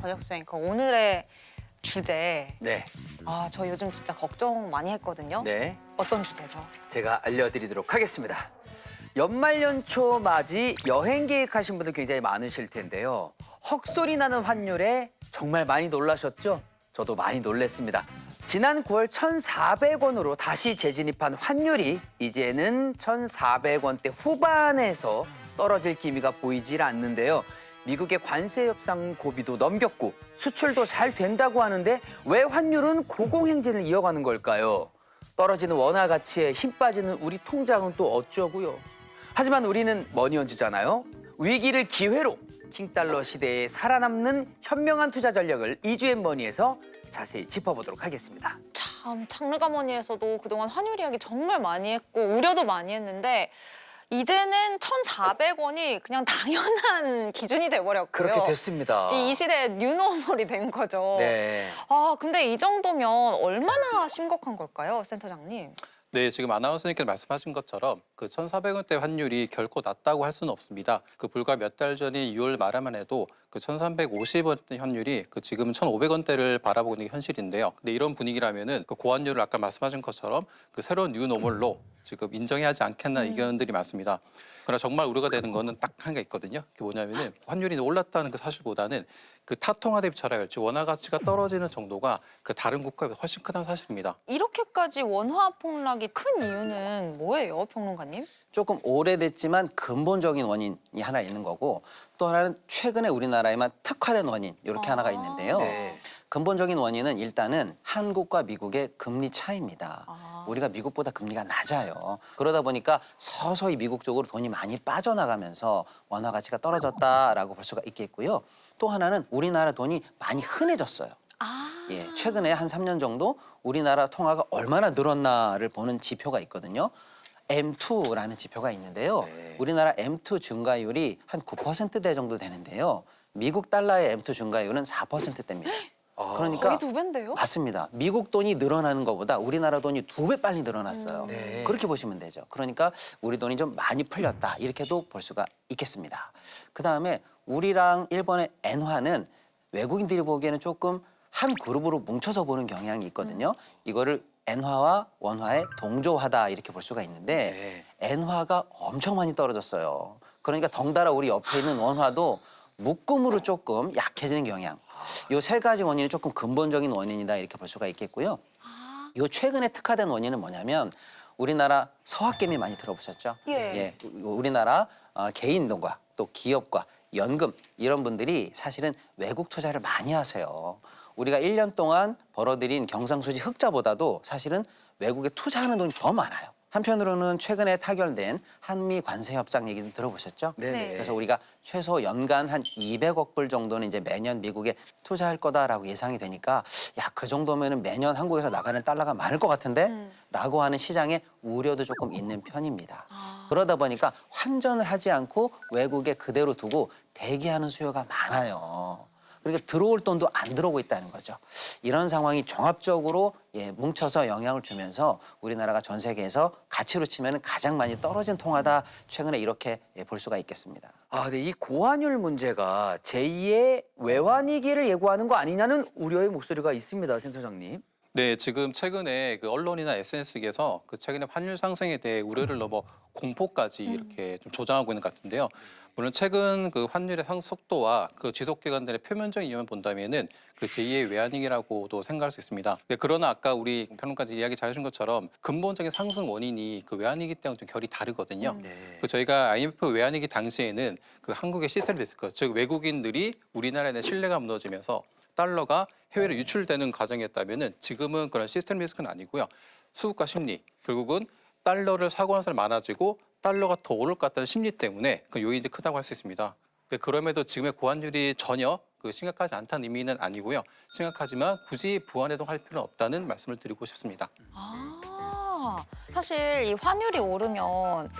번역수 앵커 오늘의 주제. 네. 저 요즘 진짜 걱정 많이 했거든요. 네. 어떤 주제죠? 제가 알려드리도록 하겠습니다. 연말연초 맞이 여행 계획하신 분들 굉장히 많으실 텐데요. 헉소리 나는 환율에 정말 많이 놀라셨죠? 저도 많이 놀랐습니다. 지난 9월 1,400원으로 다시 재진입한 환율이 이제는 1,400원대 후반에서 떨어질 기미가 보이질 않는데요. 미국의 관세 협상 고비도 넘겼고 수출도 잘 된다고 하는데 왜 환율은 고공행진을 이어가는 걸까요? 떨어지는 원화 가치에 힘 빠지는 우리 통장은 또 어쩌고요? 하지만 우리는 머니언즈잖아요. 위기를 기회로 킹달러 시대에 살아남는 현명한 투자 전략을 이주앤머니에서 자세히 짚어보도록 하겠습니다. 참 장르가머니에서도 그동안 환율 이야기 정말 많이 했고 우려도 많이 했는데 이제는 1,400원이 그냥 당연한 기준이 돼버렸고요. 그렇게 됐습니다. 이 시대의 뉴노멀이 된 거죠. 네. 근데 이 정도면 얼마나 심각한 걸까요, 센터장님? 네, 지금 아나운서님께서 말씀하신 것처럼 그 1,400원대 환율이 결코 낮다고 할 수는 없습니다. 그 불과 몇 달 전인 6월 말에만 해도 그 1,350원대 환율이 그 지금은 1,500원대를 바라보고 있는 게 현실인데요. 근데 이런 분위기라면은 그 고환율을 아까 말씀하신 것처럼 그 새로운 뉴노멀로 지금 인정해야 하지 않겠나 의견들이 많습니다. 그러나 정말 우려가 되는 거는 딱 한 개 있거든요. 그게 뭐냐면은 환율이 올랐다는 그 사실보다는 그 타통화 대비 절하율, 즉 원화 가치가 떨어지는 정도가 그 다른 국가에 비해 훨씬 크다는 사실입니다. 이렇게까지 원화 폭락이 큰 이유는 뭐예요, 평론가님? 조금 오래됐지만 근본적인 원인이 하나 있는 거고 또 하나는 최근에 우리나라에만 특화된 원인 이렇게 하나가 있는데요. 네. 근본적인 원인은 일단은 한국과 미국의 금리 차이입니다. 아. 우리가 미국보다 금리가 낮아요. 그러다 보니까 서서히 미국 쪽으로 돈이 많이 빠져나가면서 원화 가치가 떨어졌다라고 볼 수가 있겠고요. 또 하나는 우리나라 돈이 많이 흔해졌어요. 예, 최근에 한 3년 정도 우리나라 통화가 얼마나 늘었나를 보는 지표가 있거든요. M2라는 지표가 있는데요. 네. 우리나라 M2 증가율이 한 9%대 정도 되는데요. 미국 달러의 M2 증가율은 4%대입니다. 그러니까 거의 두 배인데요? 맞습니다. 미국 돈이 늘어나는 것보다 우리나라 돈이 2배 빨리 늘어났어요. 네. 그렇게 보시면 되죠. 그러니까 우리 돈이 좀 많이 풀렸다 이렇게도 볼 수가 있겠습니다. 그다음에 우리랑 일본의 엔화는 외국인들이 보기에는 조금 한 그룹으로 뭉쳐서 보는 경향이 있거든요. 이거를 엔화와 원화의 동조하다 이렇게 볼 수가 있는데 엔화가 엄청 많이 떨어졌어요. 그러니까 덩달아 우리 옆에 있는 원화도 묶음으로 조금 약해지는 경향. 이 세 가지 원인이 조금 근본적인 원인이다 이렇게 볼 수가 있겠고요. 요 최근에 특화된 원인은 뭐냐면 우리나라 서학개미 많이 들어보셨죠? 예. 우리나라 개인들과 또 기업과 연금 이런 분들이 사실은 외국 투자를 많이 하세요. 우리가 1년 동안 벌어들인 경상수지 흑자보다도 사실은 외국에 투자하는 돈이 더 많아요. 한편으로는 최근에 타결된 한미 관세 협상 얘기 좀 들어보셨죠? 네네. 그래서 우리가 최소 연간 한 200억 불 정도는 이제 매년 미국에 투자할 거다라고 예상이 되니까 야, 그 정도면은 매년 한국에서 나가는 달러가 많을 것 같은데? 라고 하는 시장의 우려도 조금 있는 편입니다. 그러다 보니까 환전을 하지 않고 외국에 그대로 두고 대기하는 수요가 많아요. 그러니까 들어올 돈도 안 들어오고 있다는 거죠. 이런 상황이 종합적으로 뭉쳐서 영향을 주면서 우리나라가 전 세계에서 가치로 치면 가장 많이 떨어진 통화다. 최근에 이렇게 볼 수가 있겠습니다. 근데 이 고환율 문제가 제2의 외환위기를 예고하는 거 아니냐는 우려의 목소리가 있습니다, 센터장님. 네, 지금 최근에 그 언론이나 SNS에서 그 최근에 환율 상승에 대해 우려를 넘어 공포까지 이렇게 좀 조장하고 있는 것 같은데요. 물론 최근 그 환율의 상승 속도와 그 지속 기간들의 표면적인 이유만 본다면은 그 제2의 외환위기라고도 생각할 수 있습니다. 네, 그러나 아까 우리 평론가님 이야기 잘하신 것처럼 근본적인 상승 원인이 그 외환위기 때랑 좀 결이 다르거든요. 그 저희가 IMF 외환위기 당시에는 그 한국의 시스템 리스크, 즉 외국인들이 우리나라에 대한 신뢰가 무너지면서 달러가 해외로 유출되는 과정이었다면은 지금은 그런 시스템 리스크는 아니고요. 수급과 심리, 결국은 달러를 사고 하는 사람이 많아지고 달러가 더 오를 것 같다는 심리 때문에 그 요인이 크다고 할 수 있습니다. 근데 그럼에도 지금의 고환율이 전혀 그 심각하지 않다는 의미는 아니고요. 심각하지만 굳이 부안해동할 필요는 없다는 말씀을 드리고 싶습니다. 사실 이 환율이 오르면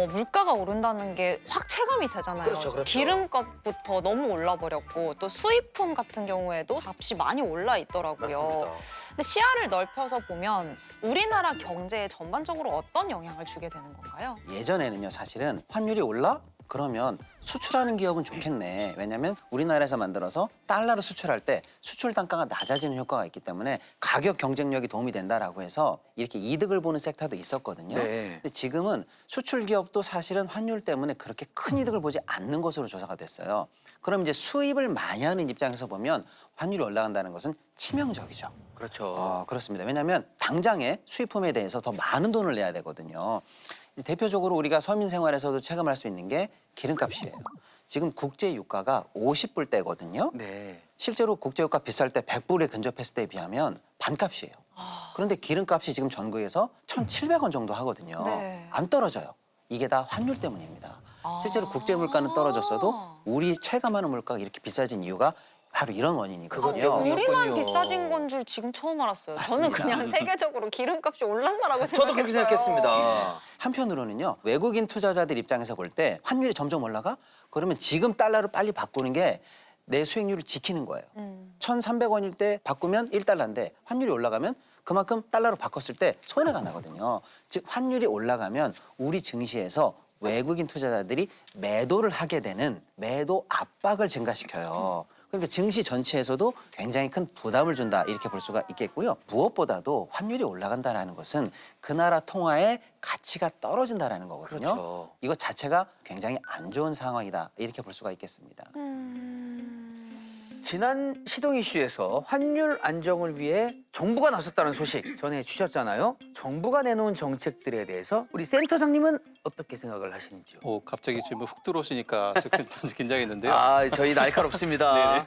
물가가 오른다는 게 확 체감이 되잖아요. 그렇죠, 그렇죠. 기름값부터 너무 올라버렸고 또 수입품 같은 경우에도 값이 많이 올라 있더라고요. 맞습니다. 근데 시야를 넓혀서 보면 우리나라 경제에 전반적으로 어떤 영향을 주게 되는 건가요? 예전에는요, 사실은 환율이 올라? 그러면 수출하는 기업은 좋겠네. 왜냐하면 우리나라에서 만들어서 달러로 수출할 때 수출 단가가 낮아지는 효과가 있기 때문에 가격 경쟁력이 도움이 된다라고 해서 이렇게 이득을 보는 섹터도 있었거든요. 네. 근데 지금은 수출 기업도 사실은 환율 때문에 그렇게 큰 이득을 보지 않는 것으로 조사가 됐어요. 그럼 이제 수입을 많이 하는 입장에서 보면 환율이 올라간다는 것은 치명적이죠. 그렇죠. 그렇습니다. 왜냐하면 당장에 수입품에 대해서 더 많은 돈을 내야 되거든요. 이제 대표적으로 우리가 서민 생활에서도 체감할 수 있는 게 기름값이에요. 지금 국제 유가가 50불대거든요. 네. 실제로 국제 유가 비쌀 때 100불에 근접했을 때에 비하면 반값이에요. 그런데 기름값이 지금 전국에서 1,700원 정도 하거든요. 네. 안 떨어져요. 이게 다 환율 때문입니다. 실제로 국제 물가는 떨어졌어도 우리 체감하는 물가가 이렇게 비싸진 이유가 바로 이런 원인이거든요. 그것 때문이요? 우리만 그렇군요. 비싸진 건 줄 지금 처음 알았어요. 저는 맞습니다. 그냥 세계적으로 기름값이 올랐나라고 생각했어요. 저도 그렇게 생각했습니다. 한편으로는요, 외국인 투자자들 입장에서 볼 때 환율이 점점 올라가? 그러면 지금 달러로 빨리 바꾸는 게 내 수익률을 지키는 거예요. 1,300원일 때 바꾸면 1달러인데 환율이 올라가면 그만큼 달러로 바꿨을 때 손해가 나거든요. 즉 환율이 올라가면 우리 증시에서 외국인 투자자들이 매도를 하게 되는 매도 압박을 증가시켜요. 그러니까 증시 전체에서도 굉장히 큰 부담을 준다 이렇게 볼 수가 있겠고요. 무엇보다도 환율이 올라간다는 것은 그 나라 통화의 가치가 떨어진다는 거거든요. 그렇죠. 이것 자체가 굉장히 안 좋은 상황이다 이렇게 볼 수가 있겠습니다. 지난 시동 이슈에서 환율 안정을 위해 정부가 나섰다는 소식 전해주셨잖아요. 정부가 내놓은 정책들에 대해서 우리 센터장님은 어떻게 생각을 하시는지요? 갑자기 질문 훅 들어오시니까 조금 긴장했는데요. 아, 저희 날카롭습니다.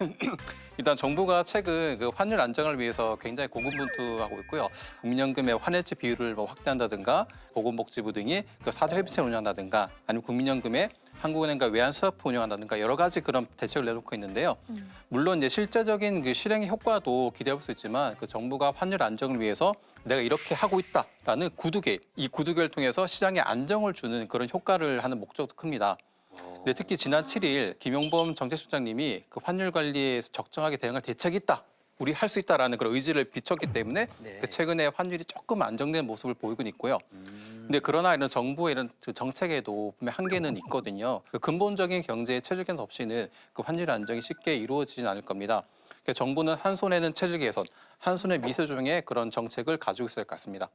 일단 정부가 최근 그 환율 안정을 위해서 굉장히 고군분투하고 있고요. 국민연금의 환해지 비율을 확대한다든가 보건복지부 등이 그 사조 협의체를 운영한다든가 아니면 국민연금의 한국은행과 외환수합부 운영한다든가 여러 가지 그런 대책을 내놓고 있는데요. 물론 이제 실제적인 그 실행의 효과도 기대해볼 수 있지만 그 정부가 환율 안정을 위해서 내가 이렇게 하고 있다라는 구두개입, 이 구두개를 통해서 시장에 안정을 주는 그런 효과를 하는 목적도 큽니다. 근데 특히 지난 7일 김용범 정책실장님이 그 환율 관리에 적정하게 대응할 대책이 있다. 우리 할 수 있다라는 그런 의지를 비췄기 때문에 네. 그 최근에 환율이 조금 안정된 모습을 보이고 있고요. 근데 그러나 이런 정부의 이런 그 정책에도 분명 한계는 있거든요. 그 근본적인 경제의 체질 개선 없이는 그 환율 안정이 쉽게 이루어지진 않을 겁니다. 그러니까 정부는 한 손에는 체질 개선, 한 손에 미세 조정의 그런 정책을 가지고 있을 것 같습니다.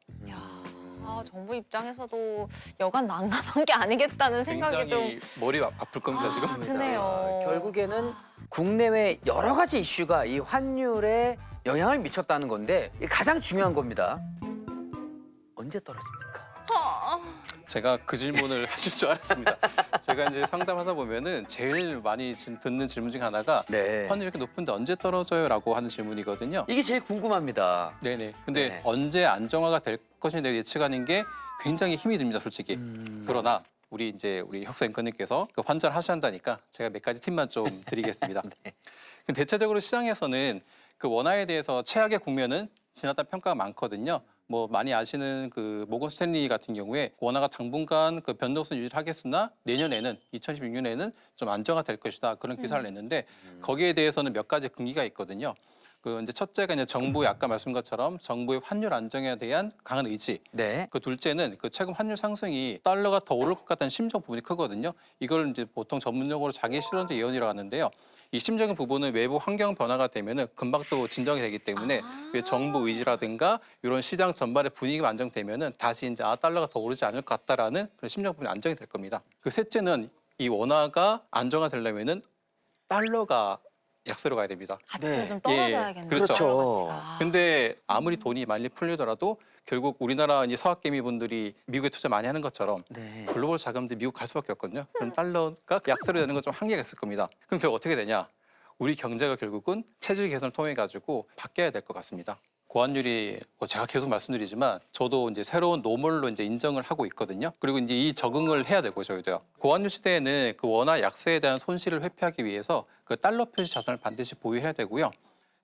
정부 입장에서도 여간 난감한 게 아니겠다는 생각이 좀 굉장히 머리 아플 겁니다 지금. 드네요. 결국에는 국내외 여러 가지 이슈가 이 환율에 영향을 미쳤다는 건데 이게 가장 중요한 겁니다. 언제 떨어집니까? 제가 그 질문을 하실 줄 알았습니다. 제가 이제 상담하다 보면은 제일 많이 듣는 질문 중 하나가 네. 환율이 이렇게 높은데 언제 떨어져요?라고 하는 질문이거든요. 이게 제일 궁금합니다. 네네. 근데 네. 언제 안정화가 될 것인지 내가 예측하는 게 굉장히 힘이 듭니다, 솔직히. 그러나 우리 혁수 앵커님께서 그 환전을 하셔야 한다니까 제가 몇 가지 팁만 좀 드리겠습니다. 네. 대체적으로 시장에서는 그 원화에 대해서 최악의 국면은 지났다는 평가가 많거든요. 뭐 많이 아시는 그 모건 스탠리 같은 경우에 원화가 당분간 그 변동성 유지를 하겠으나 내년에는 2016년에는 좀 안정화될 것이다 그런 기사를 냈는데 거기에 대해서는 몇 가지 근거가 있거든요. 그 이제 첫째가 이제 정부의 아까 말씀드린 것처럼 정부의 환율 안정에 대한 강한 의지. 네. 그 둘째는 그 최근 환율 상승이 달러가 더 오를 것 같다는 심정 부분이 크거든요. 이걸 이제 보통 전문용어로 자기 실현적 예언이라고 하는데요. 이 심적인 부분은 외부 환경 변화가 되면은 금방 또 진정이 되기 때문에 정부 의지라든가 이런 시장 전반의 분위기가 안정되면은 다시 이제 달러가 더 오르지 않을 것 같다라는 그런 심적 부분이 안정이 될 겁니다. 그 셋째는 이 원화가 안정화되려면은 달러가 약세로 가야 됩니다. 가치가 네. 좀 떨어져야겠네요. 그렇죠. 그렇죠. 가치가. 근데 아무리 돈이 많이 풀리더라도 결국 우리나라 이제 서학개미 분들이 미국에 투자 많이 하는 것처럼 네. 글로벌 자금들이 미국 갈 수밖에 없거든요. 그럼 달러가 약세로 되는 건 좀 한계가 있을 겁니다. 그럼 결국 어떻게 되냐? 우리 경제가 결국은 체질 개선을 통해 가지고 바뀌어야 될 것 같습니다. 고환율이 제가 계속 말씀드리지만 저도 이제 새로운 노멀로 이제 인정을 하고 있거든요. 그리고 이제 이 적응을 해야 되고 저희도요. 고환율 시대에는 그 원화 약세에 대한 손실을 회피하기 위해서 그 달러 표시 자산을 반드시 보유해야 되고요.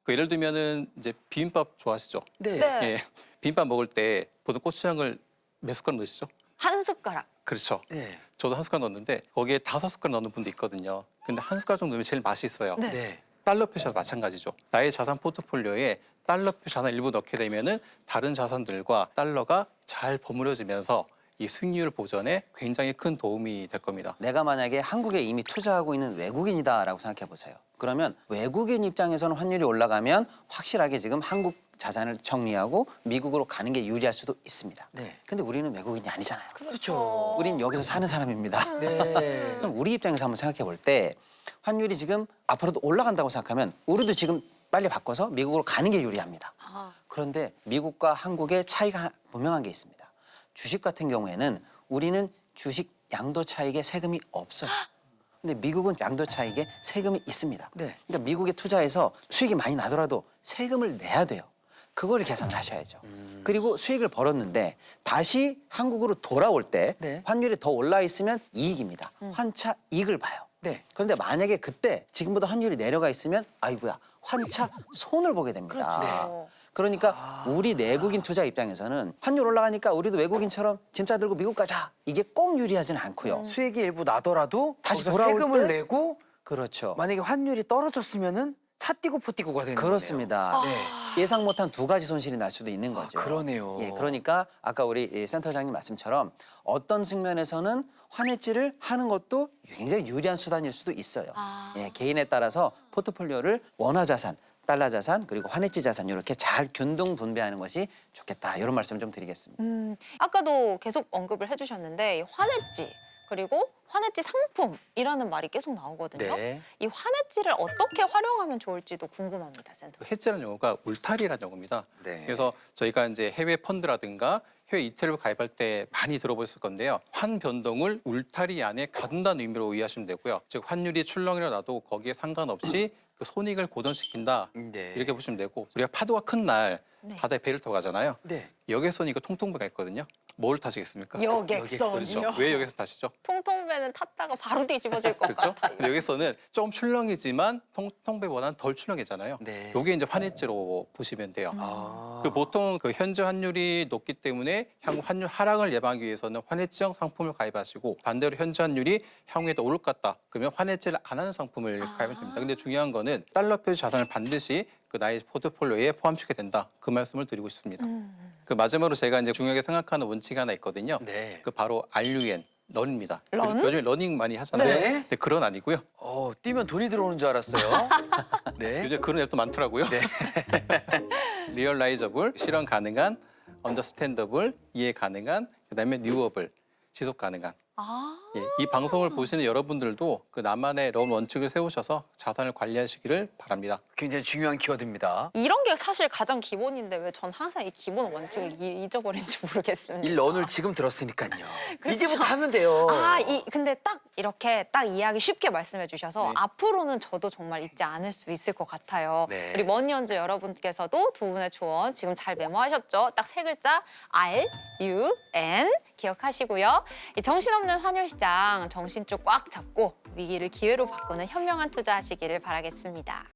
그 예를 들면은 이제 비빔밥 좋아하시죠? 네. 네. 예. 비빔밥 먹을 때 보통 고추장을 몇 숟가락 넣으시죠? 한 숟가락. 그렇죠. 네. 저도 한 숟가락 넣는데 거기에 5숟가락 넣는 분도 있거든요. 근데 한 숟가락 정도 넣으면 제일 맛이 있어요. 네. 네. 달러 표시와 마찬가지죠. 나의 자산 포트폴리오에 달러 표시 자산 일부 넣게 되면은 다른 자산들과 달러가 잘 버무려지면서 이 수익률 보전에 굉장히 큰 도움이 될 겁니다. 내가 만약에 한국에 이미 투자하고 있는 외국인이다라고 생각해 보세요. 그러면 외국인 입장에서는 환율이 올라가면 확실하게 지금 한국 자산을 정리하고 미국으로 가는 게 유리할 수도 있습니다. 네. 근데 우리는 외국인이 아니잖아요. 그렇죠. 우린 여기서 사는 사람입니다. 네. 그럼 우리 입장에서 한번 생각해 볼 때 환율이 지금 앞으로도 올라간다고 생각하면 우리도 지금 빨리 바꿔서 미국으로 가는 게 유리합니다. 아, 그런데 미국과 한국의 차이가 분명한 게 있습니다. 주식 같은 경우에는 우리는 주식 양도 차익에 세금이 없어요. 근데 미국은 양도 차익에 세금이 있습니다. 네. 그러니까 미국에 투자해서 수익이 많이 나더라도 세금을 내야 돼요. 그거를 계산을 하셔야죠. 그리고 수익을 벌었는데 다시 한국으로 돌아올 때 네. 환율이 더 올라 있으면 이익입니다. 환차 이익을 봐요. 네. 그런데 만약에 그때 지금보다 환율이 내려가 있으면 아이고야 환차 손을 보게 됩니다. 그렇죠. 그러니까 우리 내국인 투자 입장에서는 환율 올라가니까 우리도 외국인처럼 짐 싸들고 미국 가자. 이게 꼭 유리하지는 않고요. 수익이 일부 나더라도 다시 거기서 돌아올 세금을 때? 내고 그렇죠. 만약에 환율이 떨어졌으면은 차 띄고 포 띄고가 되는 그렇습니다. 거네요. 네. 예상 못한 두 가지 손실이 날 수도 있는 거죠. 그러네요. 예, 그러니까 아까 우리 이 센터장님 말씀처럼 어떤 측면에서는 환해지를 하는 것도 굉장히 유리한 수단일 수도 있어요. 아. 예, 개인에 따라서 포트폴리오를 원화 자산, 달러 자산 그리고 환해지 자산 이렇게 잘 균등 분배하는 것이 좋겠다. 이런 말씀 좀 드리겠습니다. 아까도 계속 언급을 해주셨는데 이 환해지 그리고 환해지 상품이라는 말이 계속 나오거든요. 네. 이 환해지를 어떻게 활용하면 좋을지도 궁금합니다, 센터. 그 해지라는 용어가 울타리라는 용어입니다. 네. 그래서 저희가 이제 해외 펀드라든가 해외 ETF를 가입할 때 많이 들어보셨을 건데요. 환 변동을 울타리 안에 가둔다는 의미로 이해하시면 되고요. 즉 환율이 출렁이라도 거기에 상관없이 그 손익을 고정시킨다. 네. 이렇게 보시면 되고 우리가 파도가 큰 날 네. 바다에 배를 타고 가잖아요. 네. 여객선이 그 통통배가 있거든요. 뭘 타시겠습니까? 여객선이요. 그렇죠. 왜 여객선 타시죠? 통통배는 탔다가 바로 뒤집어질 것 그렇죠? 같아요. 근데 여기서는 좀 출렁이지만 통통배보다는 덜 출렁이잖아요. 네. 이게 이제 환해지로 보시면 돼요. 아. 그 보통 그 현재 환율이 높기 때문에 향후 환율 하락을 예방하기 위해서는 환해지형 상품을 가입하시고 반대로 현재 환율이 향후에 더 오를 것 같다. 그러면 환해지를 안 하는 상품을 가입하면 됩니다. 근데 중요한 거는 달러 표시 자산을 반드시 그 나의 포트폴리오에 포함시켜야 된다. 그 말씀을 드리고 싶습니다. 그 마지막으로 제가 이제 중요하게 생각하는 원칙이 하나 있거든요. 네. 그 바로 RUN. 런입니다. 런? 요즘에 러닝 많이 하잖아요. 네. 근데 그런 아니고요. 뛰면 돈이 들어오는 줄 알았어요. 네. 요즘 그런 앱도 많더라고요. 리얼라이저블, 실현 가능한, 언더스탠더블, 이해 가능한, 그다음에 뉴어블, 지속 가능한. 아, 예, 이 방송을 보시는 여러분들도 그 나만의 런 원칙을 세우셔서 자산을 관리하시기를 바랍니다. 굉장히 중요한 키워드입니다. 이런 게 사실 가장 기본인데 왜 전 항상 이 기본 원칙을 잊어버린지 모르겠습니다. 이 런을 지금 들었으니까요. 그쵸? 이제부터 하면 돼요. 근데 딱 이렇게 딱 이야기 쉽게 말씀해 주셔서 네. 앞으로는 저도 정말 잊지 않을 수 있을 것 같아요. 네. 우리 머니언즈 여러분께서도 두 분의 조언 지금 잘 메모하셨죠? 딱 세 글자 R, U, N 기억하시고요. 이 정신없는 환율 시장 정신 쪽 꽉 잡고 위기를 기회로 바꾸는 현명한 투자하시기를 바라겠습니다.